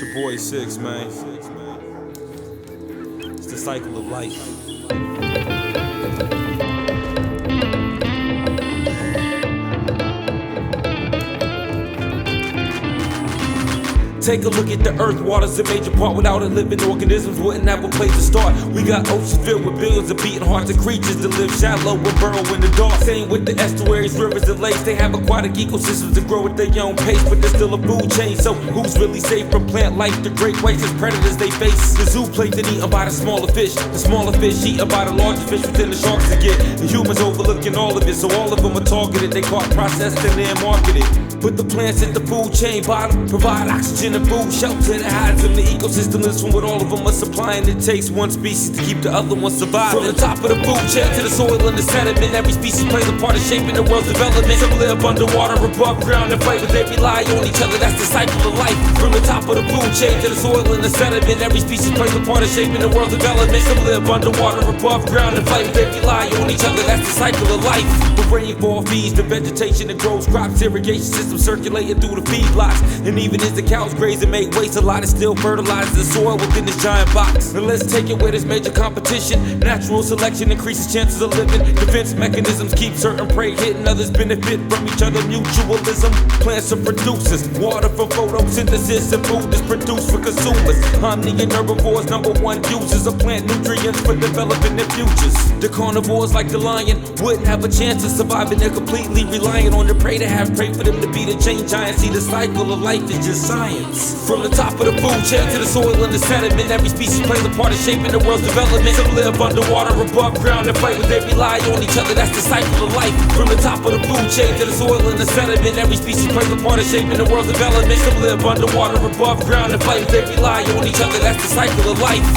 your boy Six, man. It's the cycle of life. Take a look at the earth, water's a major part. Without it, living organisms wouldn't have a place to start. We got oceans filled with billions of beating hearts of creatures that live shallow and burrow in the dark. Same with the estuaries, rivers, and lakes. They have aquatic ecosystems that grow at their own pace, but there's still a food chain. So who's really safe from plant life? The great whites as predators they face. The zooplankton eaten by the smaller fish eaten by the larger fish within the sharks to get. The humans overlooking all of it, so all of them are targeted. They caught, processed, and then marketed. Put the plants at the food chain bottom, provide oxygen and food, shelter that hides them. The ecosystem lives from what all of them are supplying. It takes one species to keep the other one surviving. From the top of the food chain to the soil and the sediment, every species plays a part in shaping the world's development. Some live underwater, above ground, and fight, but they rely on each other. That's the cycle of life. From the top of the food chain to the soil and the sediment, every species plays a part in shaping the world's development. Some live underwater, above ground, and fight, but they rely on each other. That's the cycle of life. The rainfall feeds the vegetation that grows crops, irrigation systems circulating through the feedlots, and even as the cows graze and make waste, a lot is still fertilizes the soil within this giant box. And let's take it where there's major competition. Natural selection increases chances of living. Defense mechanisms keep certain prey hidden, others benefit from each other. Mutualism. Plants are producers, water for photosynthesis, and food is produced for consumers. Omni and herbivores, #1 users of plant nutrients for developing their futures. The carnivores, like the lion, wouldn't have a chance of surviving. They're completely reliant on their prey to have prey for them to be the chain giant. See, the cycle of life is just science. From the top of the food chain to the soil and the sediment, every species plays a part in shaping the world's development. Some live underwater, above ground, and fight, but they rely on each other. That's the cycle of life. From the top of the food chain to the soil and the sediment, every species plays a part in shaping the world's development. Some live underwater, above ground, and fight, but they rely on each other. That's the cycle of life.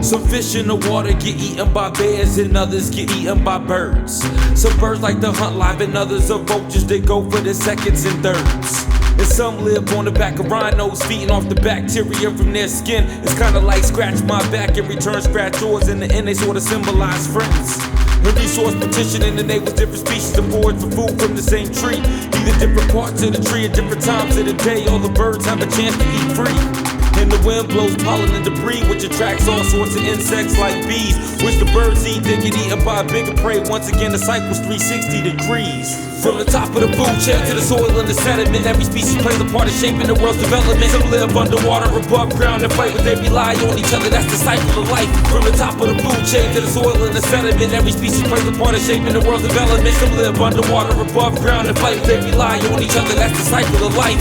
Some fish in the water get eaten by bears and others get eaten by birds. Some birds like to hunt live and others are vultures that go for the seconds and thirds. And some live on the back of rhinos, feeding off the bacteria from their skin. It's kinda like scratch my back and return scratch yours. In the end they sorta symbolize friends. A resource petitioning enables different species to forage for food from the same tree. Either different parts of the tree at different times of the day. All the birds have a chance to eat free. And the wind blows pollen and debris, which attracts all sorts of insects like bees, which the birds eat, they get eaten by a bigger prey. Once again, the cycle's 360 degrees. From the top of the food chain to the soil and the sediment, every species plays a part in shaping the world's development. Some live underwater, above ground, and fight, but they rely on each other. That's the cycle of life. From the top of the food chain to the soil and the sediment, every species plays a part in shaping the world's development. Some live underwater, above ground, and fight, but they rely on each other. That's the cycle of life.